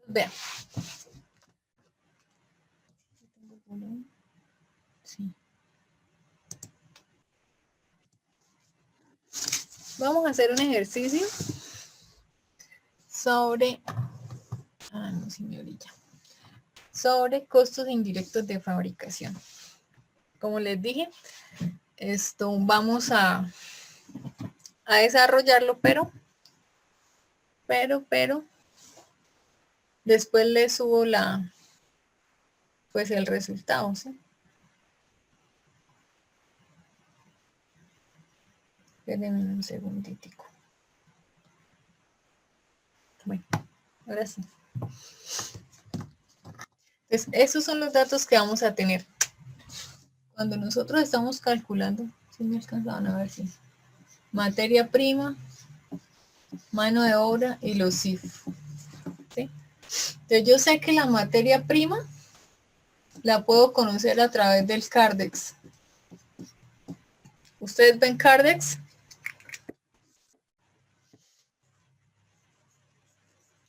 Vean. Sí. Vamos a hacer un ejercicio sobre, no señorita, sobre costos indirectos de fabricación. Como les dije, esto vamos a desarrollarlo, pero después les subo pues el resultado, ¿sí? Espérenme un segunditico. Bueno, ahora sí. Entonces, esos son los datos que vamos a tener. Cuando nosotros estamos calculando, si me alcanzaban a ver si materia prima, mano de obra y los CIF. ¿Sí? Entonces, yo sé que la materia prima la puedo conocer a través del Cardex. ¿Ustedes ven Cardex?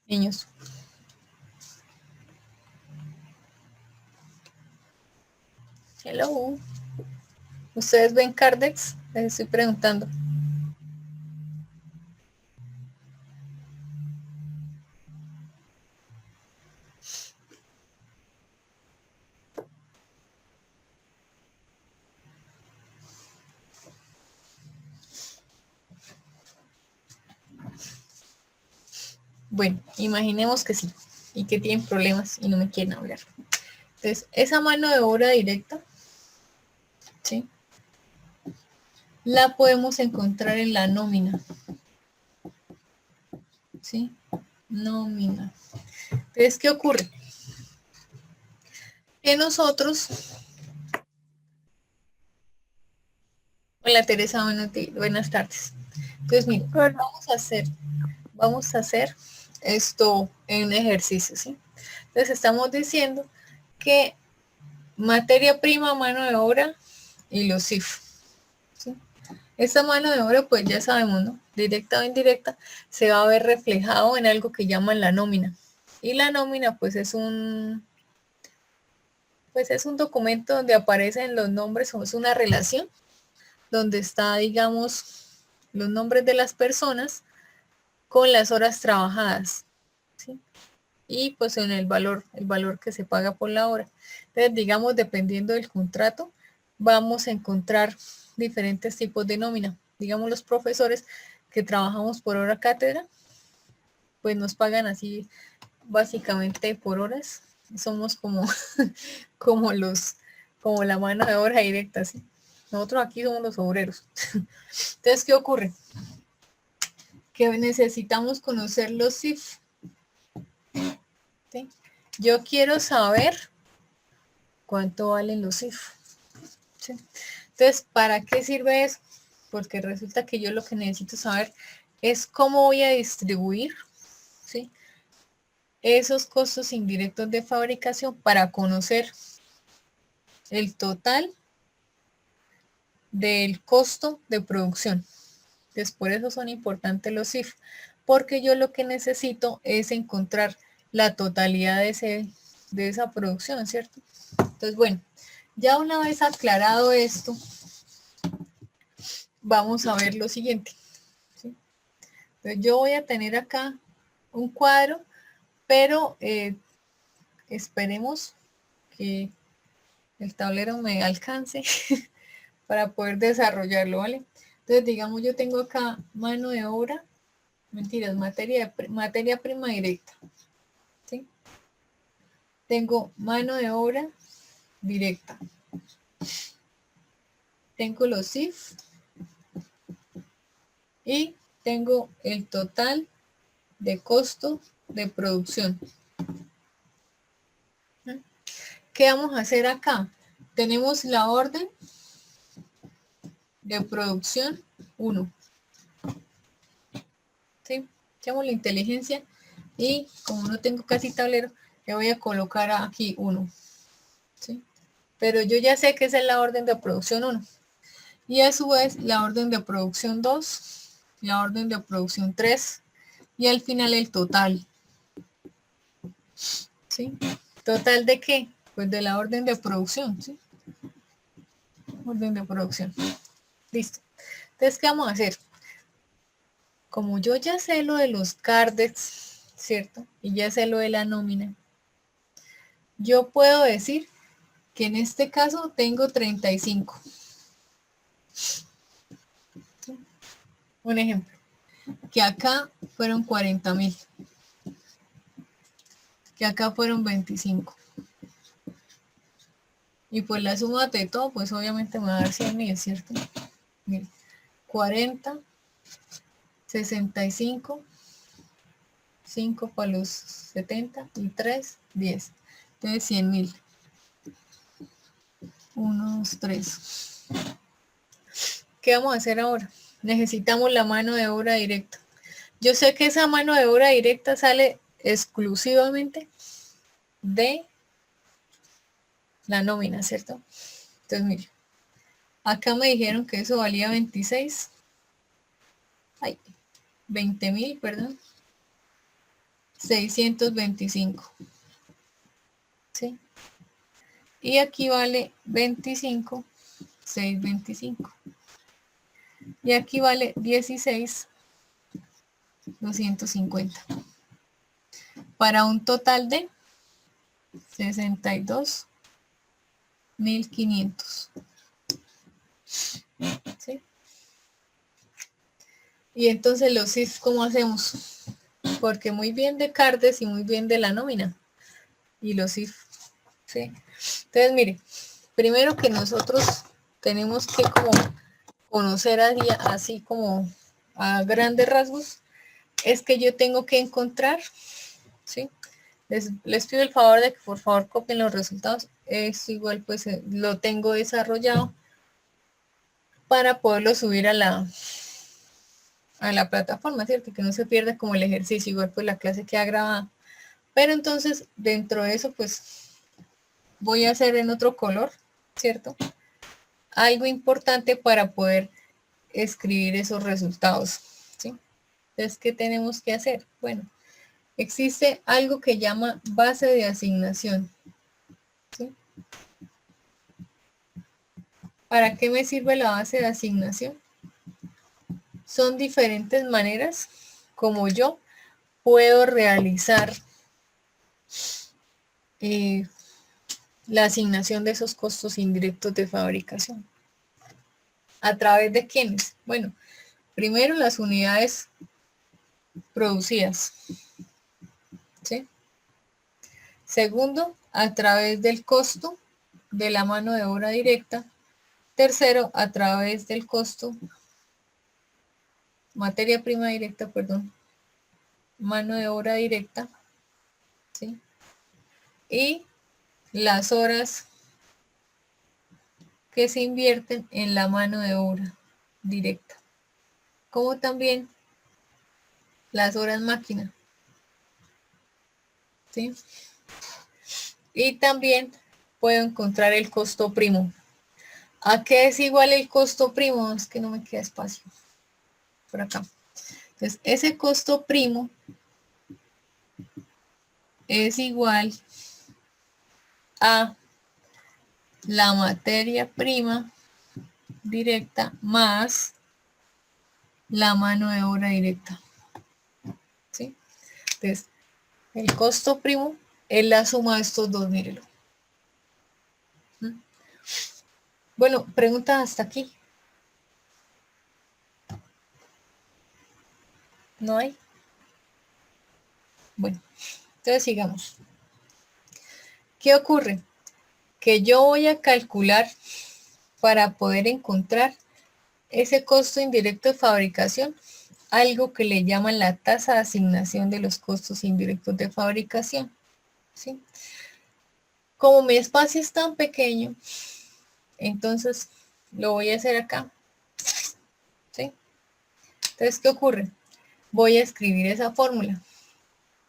Niños. Hello. ¿Ustedes ven Cardex? Les estoy preguntando. Bueno, imaginemos que sí, y que tienen problemas y no me quieren hablar. Entonces, esa mano de obra directa, ¿sí? La podemos encontrar en la nómina, ¿sí? Nómina. Entonces, ¿qué ocurre? Que nosotros... Hola Teresa, buenas tardes. Entonces, miren, vamos a hacer esto en un ejercicio, ¿sí? Entonces, estamos diciendo que materia prima, mano de obra y los CIF, ¿sí? Esta mano de obra, pues ya sabemos, ¿no? Directa o indirecta, se va a ver reflejado en algo que llaman la nómina. Y la nómina, pues es un documento donde aparecen los nombres, o es una relación, donde está, digamos, los nombres de las personas con las horas trabajadas, ¿sí? Y pues en el valor que se paga por la hora. Entonces, digamos, dependiendo del contrato, vamos a encontrar diferentes tipos de nómina. Digamos, los profesores que trabajamos por hora cátedra, pues nos pagan así básicamente por horas. Somos como, como la mano de obra directa, ¿sí? Nosotros aquí somos los obreros. Entonces, ¿qué ocurre? Que necesitamos conocer los CIF. ¿Sí? Yo quiero saber cuánto valen los CIF. ¿Sí? Entonces, ¿para qué sirve eso? Porque resulta que yo lo que necesito saber es cómo voy a distribuir, ¿sí?, esos costos indirectos de fabricación para conocer el total del costo de producción. Entonces, por eso son importantes los CIF, porque yo lo que necesito es encontrar la totalidad de esa producción, ¿cierto? Entonces, bueno, ya una vez aclarado esto, vamos a ver lo siguiente, ¿sí? Entonces, yo voy a tener acá un cuadro, pero esperemos que el tablero me alcance para poder desarrollarlo, ¿vale? Entonces, digamos, yo tengo acá mano de obra, mentiras, materia prima directa, ¿sí? Tengo mano de obra directa. Tengo los CIF y tengo el total de costo de producción. ¿Qué vamos a hacer acá? Tenemos la orden de producción 1. ¿Sí? Echamos la inteligencia y como no tengo casi tablero, le voy a colocar aquí 1. ¿Sí? Pero yo ya sé que esa es la orden de producción 1. Y a su vez la orden de producción 2, la orden de producción 3 y al final el total. ¿Sí? ¿Total de qué? Pues de la orden de producción, ¿sí? Orden de producción. Listo. Entonces, ¿qué vamos a hacer? Como yo ya sé lo de los cardex, ¿cierto? Y ya sé lo de la nómina, yo puedo decir que en este caso tengo 35. ¿Sí? Un ejemplo, que acá fueron 40.000, que acá fueron 25. Y pues la suma de todo, pues obviamente me va a dar 100.000, ¿cierto? Mire, 40, 65, 5 para los 70 y 3, 10. Entonces 100.000. 1, 2, 3. ¿Qué vamos a hacer ahora? Necesitamos la mano de obra directa. Yo sé que esa mano de obra directa sale exclusivamente de la nómina, ¿cierto? Entonces, mire, acá me dijeron que eso valía 26. Ay, 20.000, perdón. 625. ¿Sí? Y aquí vale 25, 625. Y aquí vale 16, 250. Para un total de 62.500. ¿Sí? Y entonces los CIF, ¿cómo hacemos? Porque muy bien de Cardes y muy bien de la nómina. Y los CIF. ¿Sí? Entonces, mire, primero que nosotros tenemos que como conocer así como a grandes rasgos, es que yo tengo que encontrar, ¿sí? Les pido el favor de que por favor copien los resultados. Esto igual pues lo tengo desarrollado para poderlo subir a la plataforma, ¿cierto? Que no se pierda como el ejercicio, igual pues la clase queda grabada. Pero entonces dentro de eso pues voy a hacer en otro color, ¿cierto? Algo importante para poder escribir esos resultados, ¿sí? Entonces, ¿qué tenemos que hacer? Bueno, existe algo que llama base de asignación, ¿sí? ¿Para qué me sirve la base de asignación? Son diferentes maneras como yo puedo realizar la asignación de esos costos indirectos de fabricación. ¿A través de quiénes? Bueno, primero las unidades producidas, ¿sí? Segundo, a través del costo de la mano de obra directa. Tercero, a través del costo, materia prima directa, perdón, mano de obra directa, ¿sí? Y las horas que se invierten en la mano de obra directa, como también las horas máquina, ¿sí? Y también puedo encontrar el costo primo. ¿A qué es igual el costo primo? Es que no me queda espacio por acá. Entonces, ese costo primo es igual a la materia prima directa más la mano de obra directa, ¿sí? Entonces, el costo primo es la suma de estos dos, mírelo. ¿Mm? Bueno, preguntas hasta aquí. ¿No hay? Bueno, entonces sigamos. ¿Qué ocurre? Que yo voy a calcular para poder encontrar ese costo indirecto de fabricación, algo que le llaman la tasa de asignación de los costos indirectos de fabricación, ¿sí? Como mi espacio es tan pequeño, entonces lo voy a hacer acá, ¿sí? Entonces, ¿qué ocurre? Voy a escribir esa fórmula.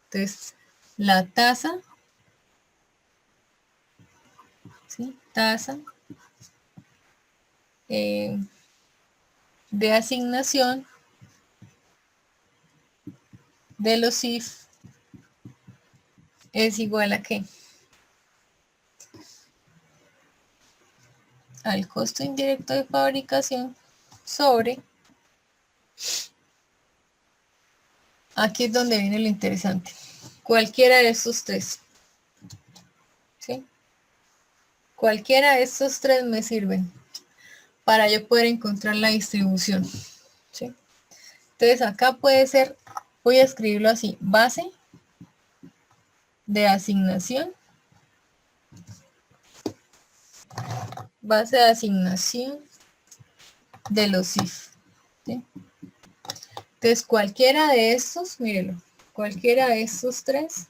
Entonces, la tasa, ¿sí? Tasa de asignación de los CIF es igual a ¿qué? Al costo indirecto de fabricación sobre, aquí es donde viene lo interesante, cualquiera de estos tres, ¿sí? Cualquiera de estos tres me sirven para yo poder encontrar la distribución, ¿sí? Entonces acá puede ser, voy a escribirlo así, base de asignación, de los if, ¿sí? Entonces cualquiera de estos, mírenlo, cualquiera de estos tres,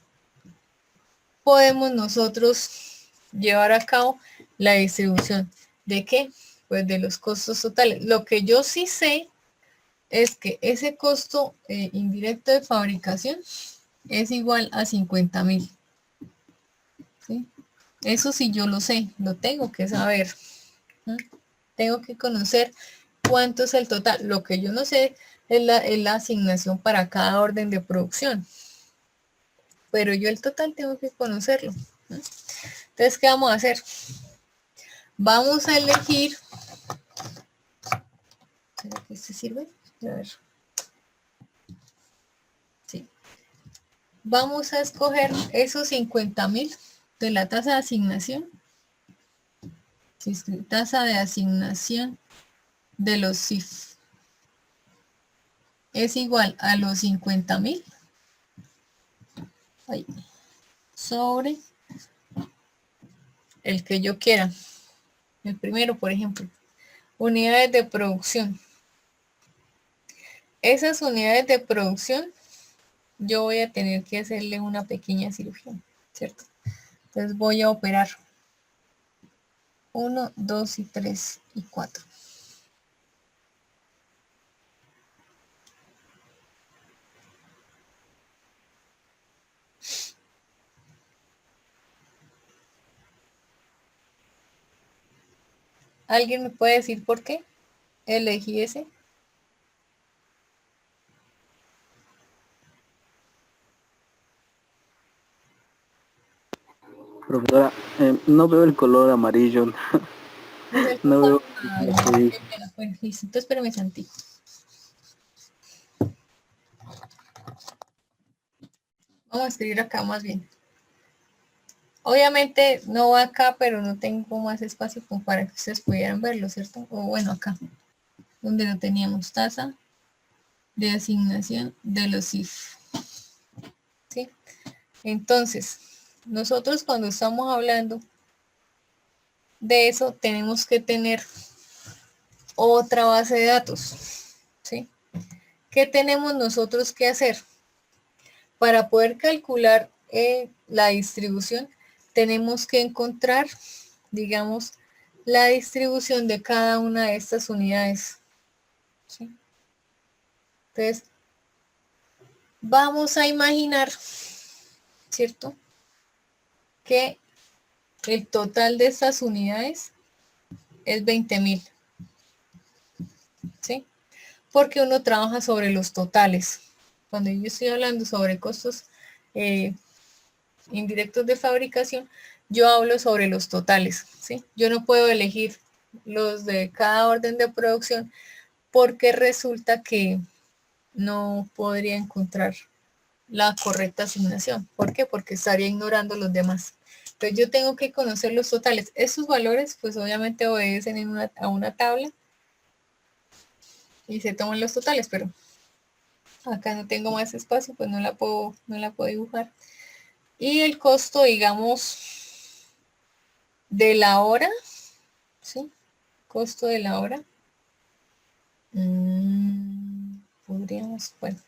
podemos nosotros llevar a cabo la distribución. ¿De qué? Pues de los costos totales. Lo que yo sí sé es que ese costo indirecto de fabricación es igual a 50.000. ¿Sí? Eso sí yo lo sé, lo tengo que saber. ¿Sí? Tengo que conocer cuánto es el total. Lo que yo no sé es la asignación para cada orden de producción. Pero yo el total tengo que conocerlo. ¿Sí? Entonces, ¿qué vamos a hacer? Vamos a elegir. ¿Será que este sirve? A ver. Sí. Vamos a escoger esos 50.000 de la tasa de asignación. Tasa de asignación de los CIF es igual a los 50.000 sobre el que yo quiera. El primero, por ejemplo, unidades de producción. Esas unidades de producción, yo voy a tener que hacerle una pequeña cirugía, ¿cierto? Entonces voy a operar 1, 2 y 3 y 4. ¿Alguien me puede decir por qué elegí ese? Profesora, no veo el color amarillo. No sé, No veo ay, lo que qué dice. pena. Bueno, listo, entonces espérame tantito. Vamos a escribir acá más bien. Obviamente no va acá, pero no tengo más espacio como para que ustedes pudieran verlo, ¿cierto? O bueno, acá, donde lo teníamos, tasa de asignación de los if. ¿Sí? Entonces, nosotros cuando estamos hablando de eso, tenemos que tener otra base de datos. ¿Sí? ¿Qué tenemos nosotros que hacer? Para poder calcular la distribución, tenemos que encontrar, digamos, la distribución de cada una de estas unidades. ¿Sí? Entonces, vamos a imaginar, ¿cierto? Que el total de estas unidades es 20.000. ¿Sí? Porque uno trabaja sobre los totales. Cuando yo estoy hablando sobre costos indirectos de fabricación, yo hablo sobre los totales, ¿sí? Yo no puedo elegir los de cada orden de producción porque resulta que no podría encontrar la correcta asignación. ¿Por qué? Porque estaría ignorando los demás. Entonces yo tengo que conocer los totales. Esos valores pues obviamente obedecen a una tabla y se toman los totales, pero acá no tengo más espacio, pues no la puedo dibujar. Y el costo, digamos, de la hora, ¿sí? Costo de la hora. Podríamos, bueno,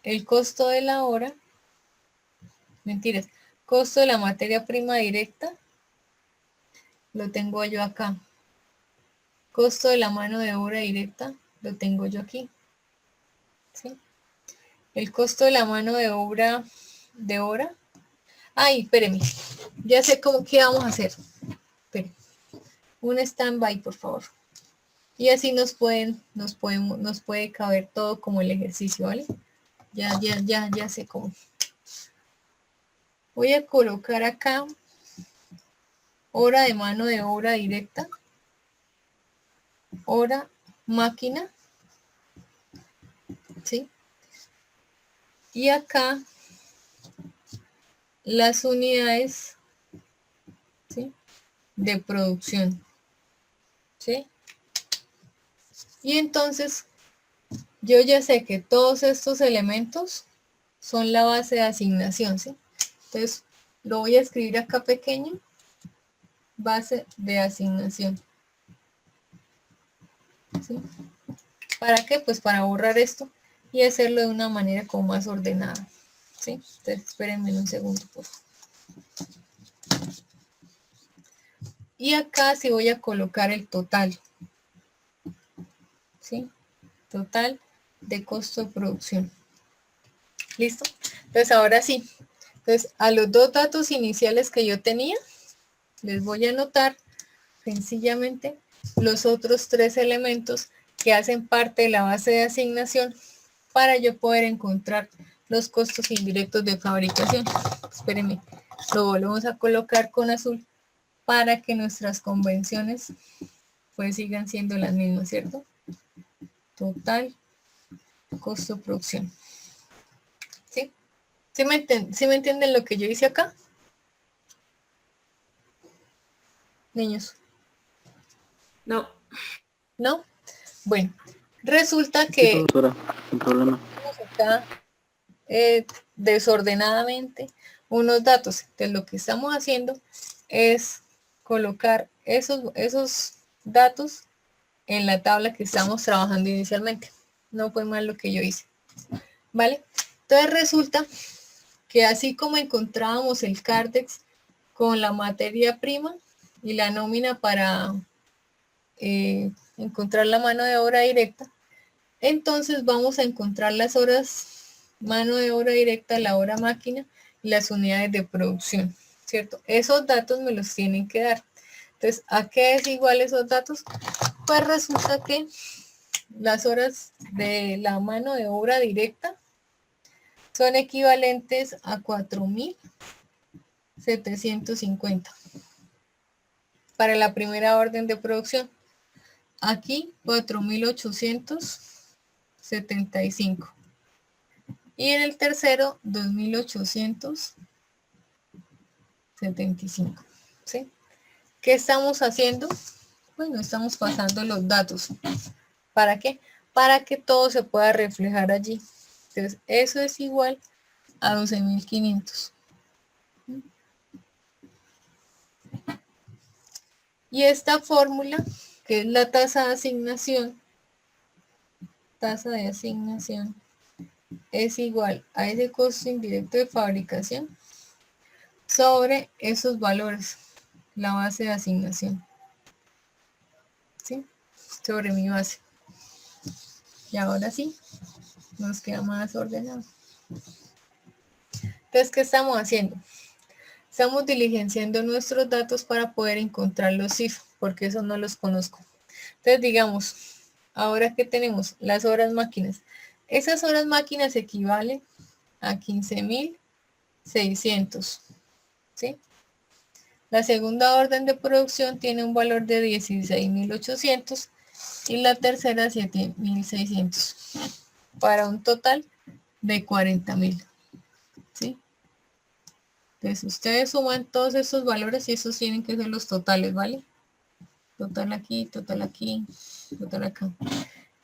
el costo de la hora, mentiras, costo de la materia prima directa, lo tengo yo acá. Costo de la mano de obra directa, lo tengo yo aquí. ¿Sí? El costo de la mano de obra de hora. Ay, espéreme, ya sé qué vamos a hacer. Espere. Un stand-by, por favor. Y así nos puede caber todo como el ejercicio, ¿vale? Ya sé cómo. Voy a colocar acá hora de mano de obra directa, hora máquina, ¿sí? Y acá las unidades, ¿sí?, de producción, ¿sí? Y entonces yo ya sé que todos estos elementos son la base de asignación, ¿sí? Entonces lo voy a escribir acá pequeño, base de asignación, ¿sí? ¿Para qué? Pues para borrar esto y hacerlo de una manera como más ordenada, ¿sí? Entonces espérenme un segundo, por favor. Y acá sí voy a colocar el total, ¿sí? Total de costo de producción. ¿Listo? Entonces ahora sí. Entonces a los dos datos iniciales que yo tenía, les voy a anotar sencillamente los otros tres elementos que hacen parte de la base de asignación para yo poder encontrar los costos indirectos de fabricación. Espérenme, lo volvemos a colocar con azul para que nuestras convenciones pues sigan siendo las mismas, ¿cierto? Total costo de producción. ¿Sí? ¿Sí me entienden lo que yo hice acá? Niños. No. ¿No? Bueno, resulta Sí, que profesora, sin problema. acá desordenadamente unos datos. Entonces lo que estamos haciendo es colocar esos datos en la tabla que estamos trabajando inicialmente. No fue mal lo que yo hice. ¿Vale? Entonces resulta que así como encontrábamos el Cardex con la materia prima y la nómina para encontrar la mano de obra directa, entonces vamos a encontrar las horas mano de obra directa, la hora máquina y las unidades de producción, ¿cierto? Esos datos me los tienen que dar. Entonces, ¿a qué es igual esos datos? Pues resulta que las horas de la mano de obra directa son equivalentes a 4.750 para la primera orden de producción. Aquí 4.875. Y en el tercero, 2.875. ¿Sí? ¿Qué estamos haciendo? Bueno, estamos pasando los datos. ¿Para qué? Para que todo se pueda reflejar allí. Entonces, eso es igual a 12.500. Y esta fórmula, que es la tasa de asignación, es igual a ese costo indirecto de fabricación sobre esos valores, la base de asignación, ¿sí? Sobre mi base. Y ahora sí, nos queda más ordenado. Entonces, ¿qué estamos haciendo? Estamos diligenciando nuestros datos para poder encontrar los CIF, porque eso no los conozco. Entonces, digamos, ahora que tenemos las horas máquinas, esas horas máquinas equivalen a 15.600, ¿sí? La segunda orden de producción tiene un valor de 16.800 y la tercera 7.600 para un total de 40.000, ¿sí? Entonces ustedes suman todos esos valores y esos tienen que ser los totales, ¿vale? Total aquí, total aquí, total acá.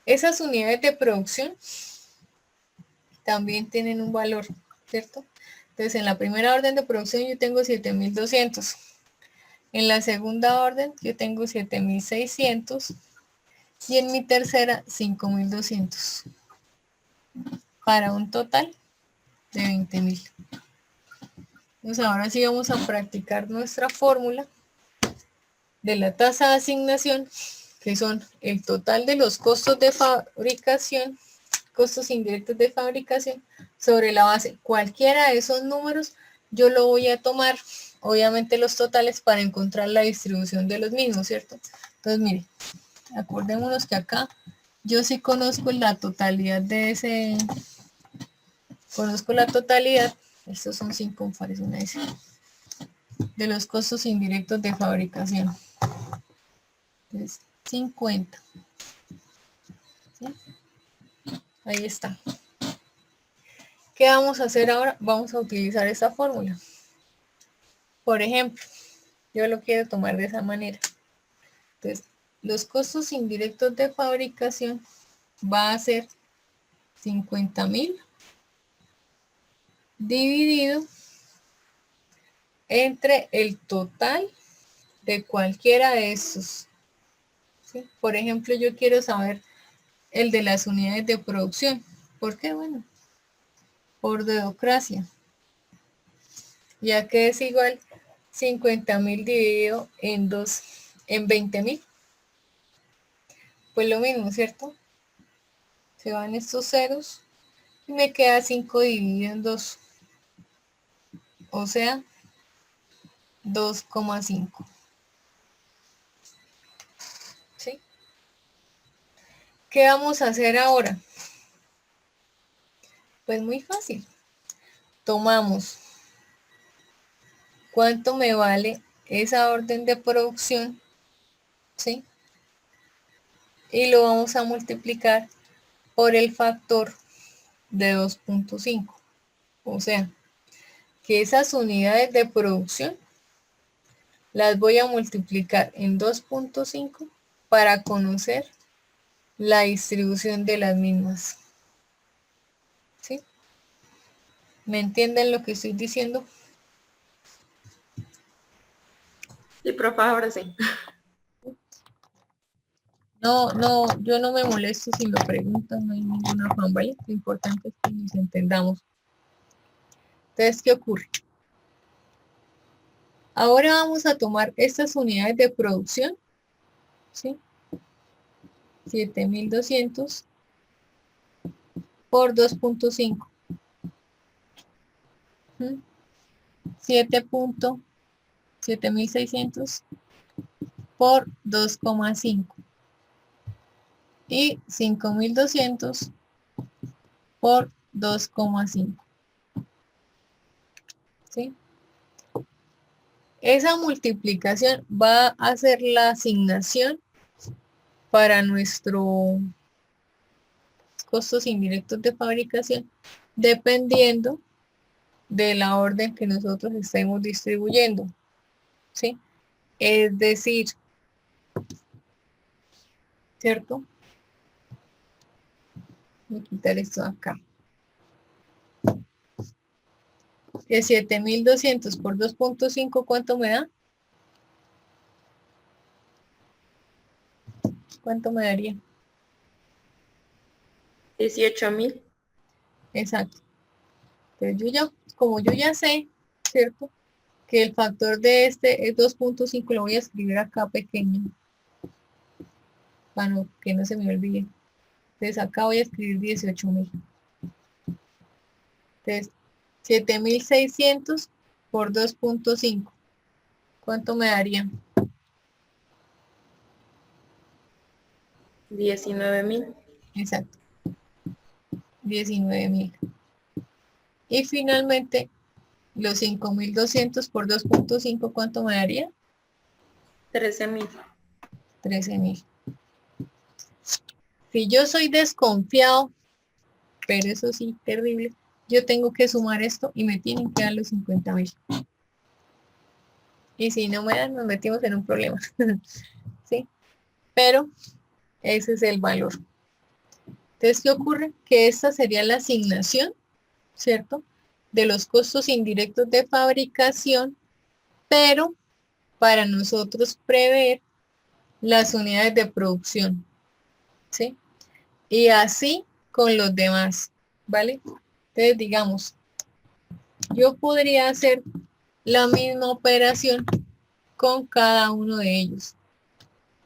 Esas unidades de producción también tienen un valor, ¿cierto? Entonces en la primera orden de producción yo tengo 7.200. En la segunda orden yo tengo 7.600 y en mi tercera 5.200 para un total de 20.000. Entonces ahora sí vamos a practicar nuestra fórmula de la tasa de asignación, que son el total de los costos de fabricación, costos indirectos de fabricación, sobre la base. Cualquiera de esos números yo lo voy a tomar, obviamente los totales, para encontrar la distribución de los mismos, ¿cierto? Entonces, mire, acordémonos que acá yo sí conozco la totalidad de ese, conozco la totalidad Estos son sin comparación a ese. De los costos indirectos de fabricación. Entonces, 50. ¿Sí? Ahí está. ¿Qué vamos a hacer ahora? Vamos a utilizar esta fórmula. Por ejemplo, yo lo quiero tomar de esa manera. Entonces, los costos indirectos de fabricación va a ser 50.000 dividido entre el total de cualquiera de estos. ¿Sí? Por ejemplo, yo quiero saber el de las unidades de producción. ¿Por qué? Bueno, por dedocracia. Ya que es igual 50.000 dividido en 2, en 20.000. Pues lo mismo, ¿cierto? Se van estos ceros y me queda 5 dividido en 2. O sea, 2,5. ¿Sí? ¿Qué vamos a hacer ahora? Pues muy fácil. Tomamos cuánto me vale esa orden de producción, ¿sí? Y lo vamos a multiplicar por el factor de 2,5. O sea, que esas unidades de producción las voy a multiplicar en 2,5 para conocer la distribución de las mismas. ¿Sí? ¿Me entienden lo que estoy diciendo? Sí, profe, ahora sí. No, yo no me molesto si me preguntan, no hay ninguna afán, ¿vale? Lo importante es que nos entendamos. Entonces, ¿qué ocurre? Ahora vamos a tomar estas unidades de producción, ¿sí? 7.200 por 2,5. 7.600 por 2,5. Y 5.200 por 2,5. ¿Sí? Esa multiplicación va a hacer la asignación para nuestros costos indirectos de fabricación, dependiendo de la orden que nosotros estemos distribuyendo. ¿Sí? Es decir, ¿cierto? Voy a quitar esto de acá. Que 7.200 por 2,5, ¿cuánto me da? ¿Cuánto me daría? 18.000. Exacto. Entonces como yo ya sé, ¿cierto? Que el factor de este es 2,5, lo voy a escribir acá pequeño, para que no se me olvide. Entonces acá voy a escribir 18.000. Entonces, 7.600 por 2,5. ¿Cuánto me daría? 19.000. Exacto, 19.000. Y finalmente, los 5.200 por 2,5, ¿cuánto me daría? 13.000. 13.000. Si yo soy desconfiado, pero eso sí, terrible, yo tengo que sumar esto y me tienen que dar los 50.000. Y si no me dan, nos metimos en un problema. ¿Sí? Pero ese es el valor. Entonces, ¿qué ocurre? Que esta sería la asignación, ¿cierto? De los costos indirectos de fabricación, pero para nosotros prever las unidades de producción, ¿sí? Y así con los demás, ¿vale? Entonces, digamos, yo podría hacer la misma operación con cada uno de ellos,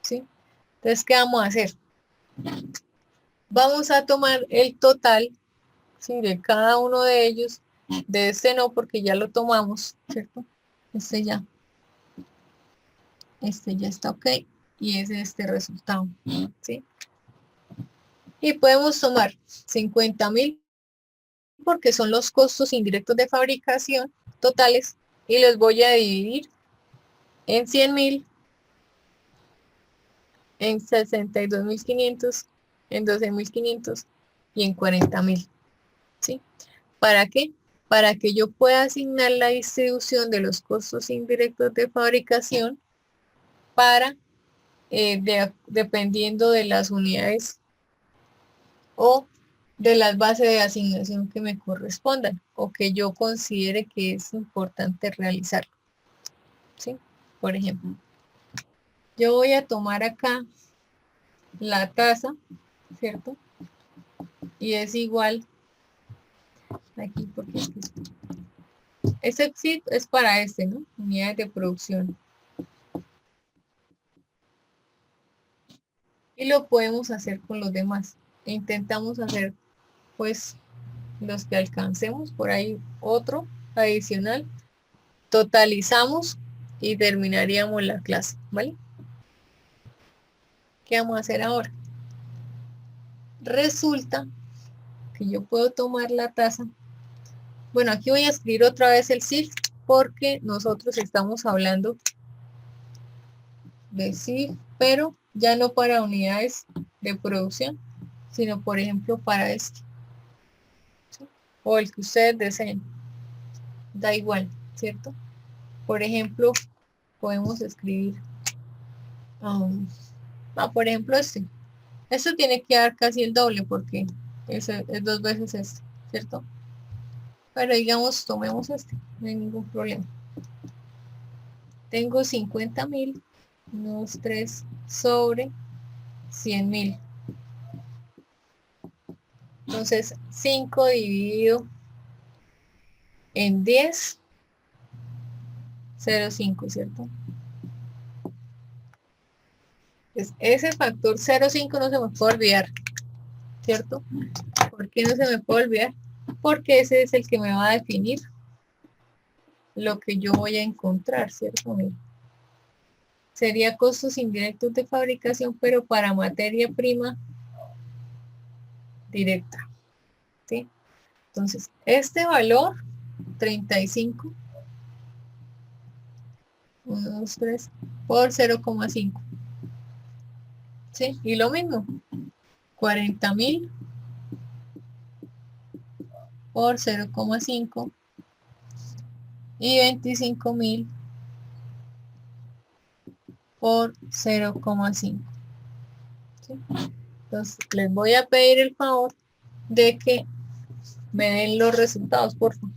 ¿sí? Entonces, ¿qué vamos a hacer? Vamos a tomar el total, ¿sí? De cada uno de ellos. De este no, porque ya lo tomamos, ¿cierto? Este ya está ok. Y es este resultado, ¿sí? Y podemos tomar 50.000 porque son los costos indirectos de fabricación totales y los voy a dividir en 100.000, en 62.500, en 12.500 y en 40.000. ¿Sí? ¿Para qué? Para que yo pueda asignar la distribución de los costos indirectos de fabricación para, dependiendo de las unidades o de las bases de asignación que me correspondan o que yo considere que es importante realizar. ¿Sí? Por ejemplo, yo voy a tomar acá la tasa, ¿cierto? Y es igual aquí, porque este sí es para este, ¿no? Unidades de producción. Y lo podemos hacer con los demás. Intentamos hacer, pues, los que alcancemos, por ahí otro adicional. Totalizamos y terminaríamos la clase, ¿vale? ¿Qué vamos a hacer ahora? Resulta que yo puedo tomar la tasa. Bueno, aquí voy a escribir otra vez el CIF porque nosotros estamos hablando de CIF, pero ya no para unidades de producción, sino por ejemplo para este, ¿sí? O el que ustedes deseen. Da igual, ¿cierto? Por ejemplo, podemos escribir, por ejemplo, este. Esto tiene que dar casi el doble porque es 2 veces este, ¿cierto? Pero digamos, tomemos este, no hay ningún problema. Tengo 50.000, 2, 3, sobre 100.000. Entonces, 5 dividido en 10, 0,5, ¿cierto? Pues ese factor 0,5 no se me puede olvidar, ¿cierto? ¿Por qué no se me puede olvidar? Porque ese es el que me va a definir lo que yo voy a encontrar, ¿cierto? Sería costos indirectos de fabricación, pero para materia prima directa, ¿sí? Entonces, este valor, 35, 1, 2, 3, por 0,5, ¿sí? Y lo mismo, 40.000 por 0,5 y 25.000 por 0,5. ¿Sí? Entonces, les voy a pedir el favor de que me den los resultados, por favor.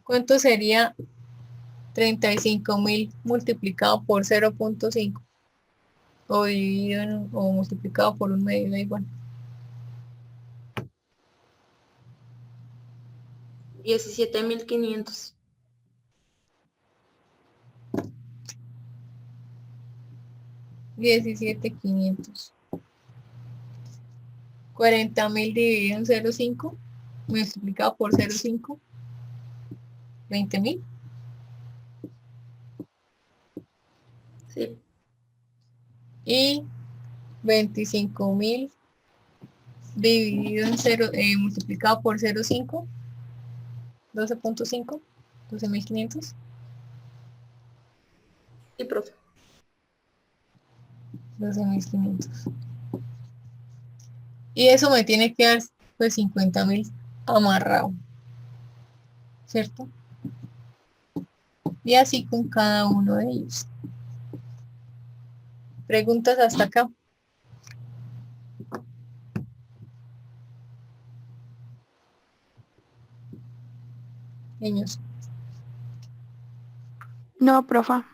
¿Cuánto sería 35.000 multiplicado por 0,5? O dividido o multiplicado por un medio, da igual. 17.500. $17.500. 40.000 dividido en 0,5 multiplicado por 0,5, 20.000. Sí. Y 25.000 dividido en 0, multiplicado por 0,5, 12.5, 12.500. Sí, profe. 12.500. Y eso me tiene que dar pues 50.000 amarrado, ¿cierto? Y así con cada uno de ellos. Preguntas hasta acá. Niños. No, profa.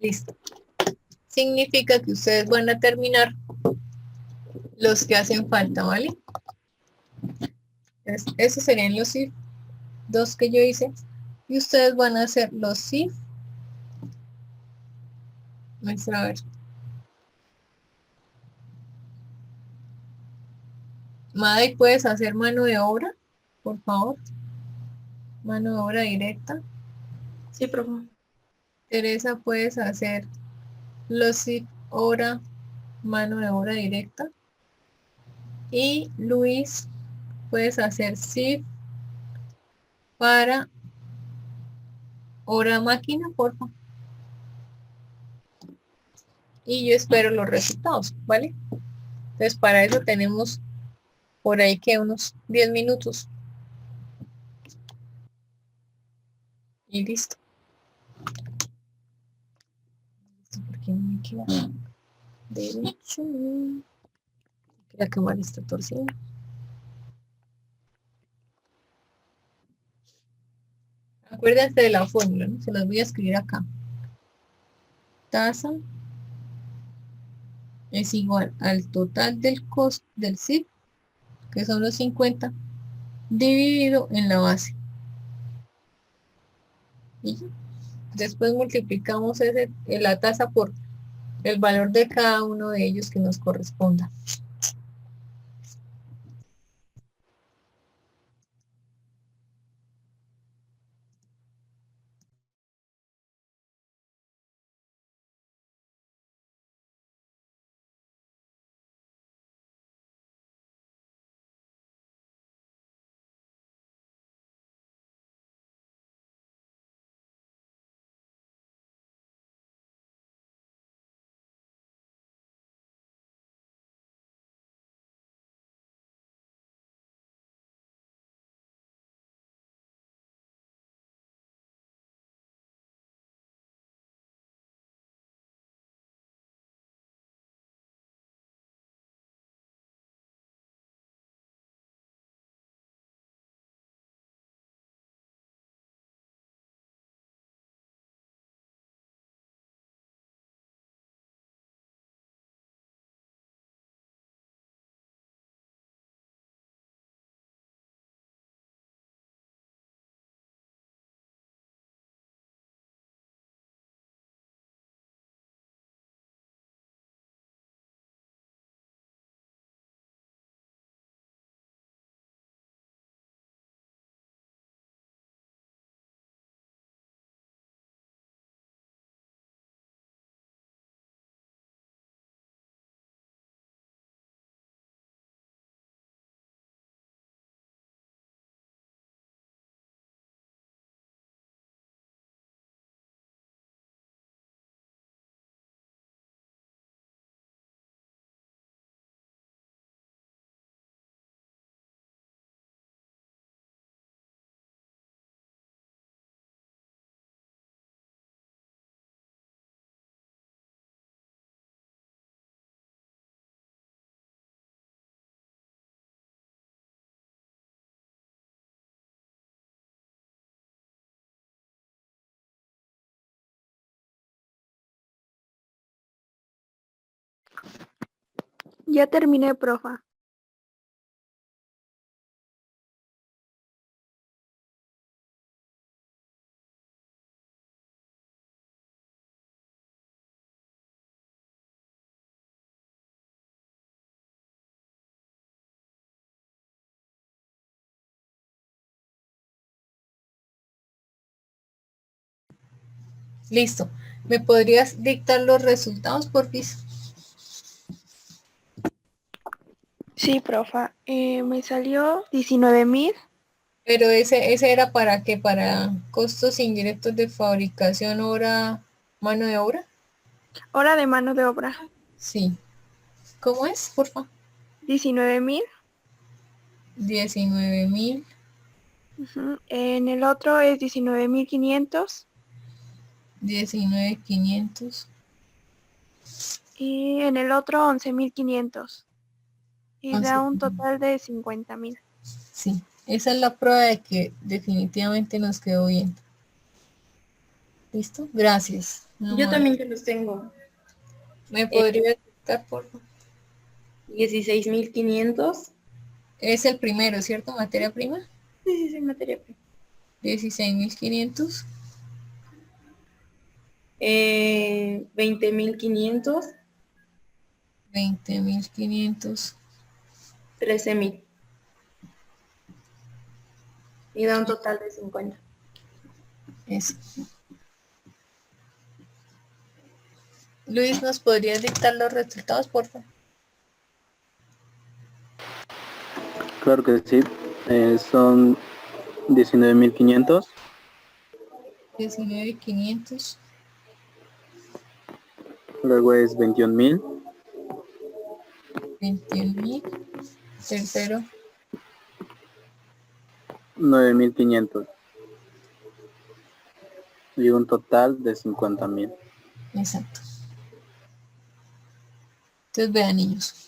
Listo. Significa que ustedes van a terminar los que hacen falta, ¿vale? Esos serían los if 2 que yo hice. Y ustedes van a hacer los if. A ver. Madre, ¿puedes hacer mano de obra? Por favor. Mano de obra directa. Sí, profe. Teresa, ¿puedes hacer los if hora, mano de obra directa? Y Luis, puedes hacer shift para hora máquina, por favor. Y yo espero los resultados, ¿vale? Entonces para eso tenemos por ahí que unos 10 minutos. Y listo. Porque no me queda derecho. La cámara está torcida. Acuérdense de la fórmula, ¿no? Se las voy a escribir acá. Tasa es igual al total del costo del SIP, que son los 50, dividido en la base. Y después multiplicamos la tasa por el valor de cada uno de ellos que nos corresponda. Ya terminé, profa. Listo. ¿Me podrías dictar los resultados, porfis? Sí, profa. Me salió 19.000. Pero ese era para qué, para costos indirectos de fabricación, hora, mano de obra. Hora de mano de obra. Sí. ¿Cómo es, por favor? 19.000. 19.000, En el otro es 19.500. 19.500. Y en el otro 11.500. Y da 11. un total de 50.000. Sí, esa es la prueba de que definitivamente nos quedó bien. ¿Listo? Gracias. Yo también que los tengo. ¿Me podría dictar, por favor? 16.500. Es el primero, ¿cierto? Materia prima. Sí, sí, materia prima. 16.500. 20.500. 20.500. 13.000. Y da un total de 50. Eso. Luis, ¿nos podrías dictar los resultados, por favor? Claro que sí. Son 19.500. 19.500. Luego es 21.000. 21.000. Tercero. 9.500. Y un total de 50.000. Exacto. Entonces vean, niños.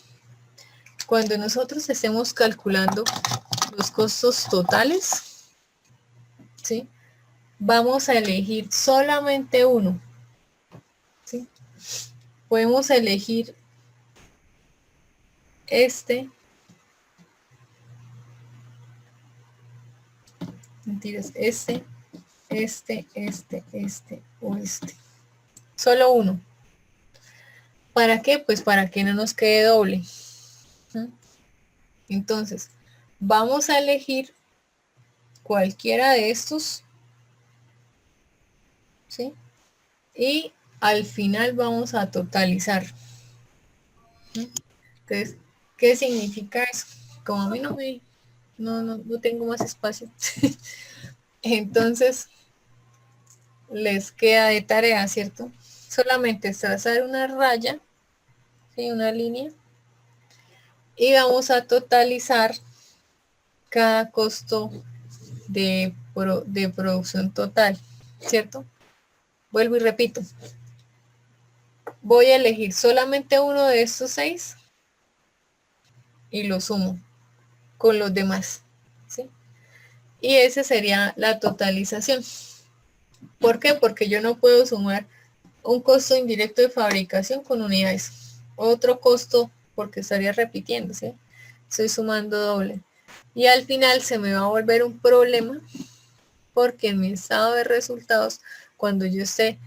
Cuando nosotros estemos calculando los costos totales, ¿sí? Vamos a elegir solamente uno, ¿sí? Podemos elegir mentiras, o este. Solo uno. ¿Para qué? Pues para que no nos quede doble. ¿Sí? Entonces, vamos a elegir cualquiera de estos, ¿sí? Y al final vamos a totalizar. ¿Sí? Entonces, ¿qué significa eso? Como a mí no tengo más espacio. Entonces, les queda de tarea, ¿cierto? Solamente trazar una raya, ¿sí? Una línea. Y vamos a totalizar cada costo de producción total, ¿cierto? Vuelvo y repito. Voy a elegir solamente uno de estos 6 y lo sumo con los demás, ¿sí? Y esa sería la totalización. ¿Por qué? Porque yo no puedo sumar un costo indirecto de fabricación con unidades. Otro costo, porque estaría repitiendo, ¿sí? Estoy sumando doble. Y al final se me va a volver un problema porque en mi estado de resultados, cuando yo esté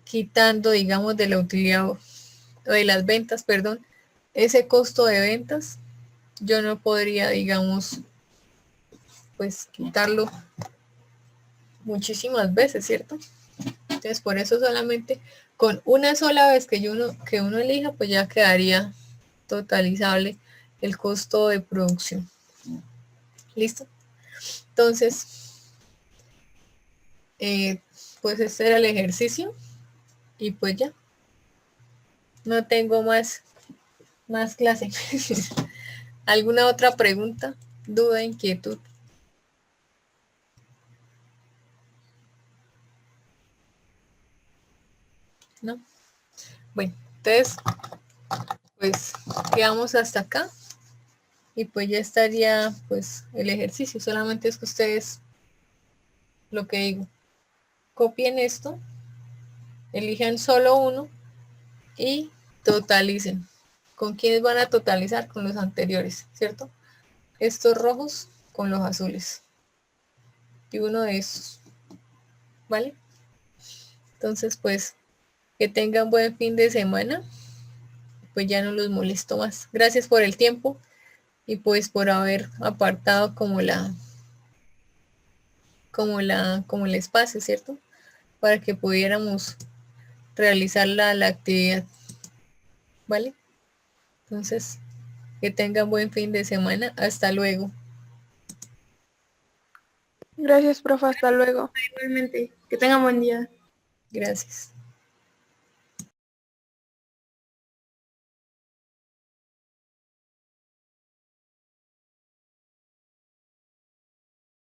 quitando, digamos, de la utilidad o de las ventas, perdón, ese costo de ventas, yo no podría, digamos, pues quitarlo muchísimas veces, ¿cierto? Entonces, por eso solamente con una sola vez que uno elija, pues ya quedaría totalizable el costo de producción. ¿Listo? Entonces, pues este era el ejercicio y pues ya. No tengo más clase. ¿Alguna otra pregunta, duda, inquietud? ¿No? Bueno, entonces, pues quedamos hasta acá y pues ya estaría pues el ejercicio. Solamente es que ustedes, lo que digo, copien esto, elijan solo uno y totalicen. ¿Con quiénes van a totalizar? Con los anteriores, ¿cierto? Estos rojos con los azules. Y uno de estos. ¿Vale? Entonces, pues, que tengan buen fin de semana. Pues ya no los molesto más. Gracias por el tiempo y pues por haber apartado como el espacio, ¿cierto? Para que pudiéramos realizar la actividad. ¿Vale? Entonces, que tengan buen fin de semana. Hasta luego. Gracias, profe. Hasta luego. Igualmente, que tengan buen día. Gracias.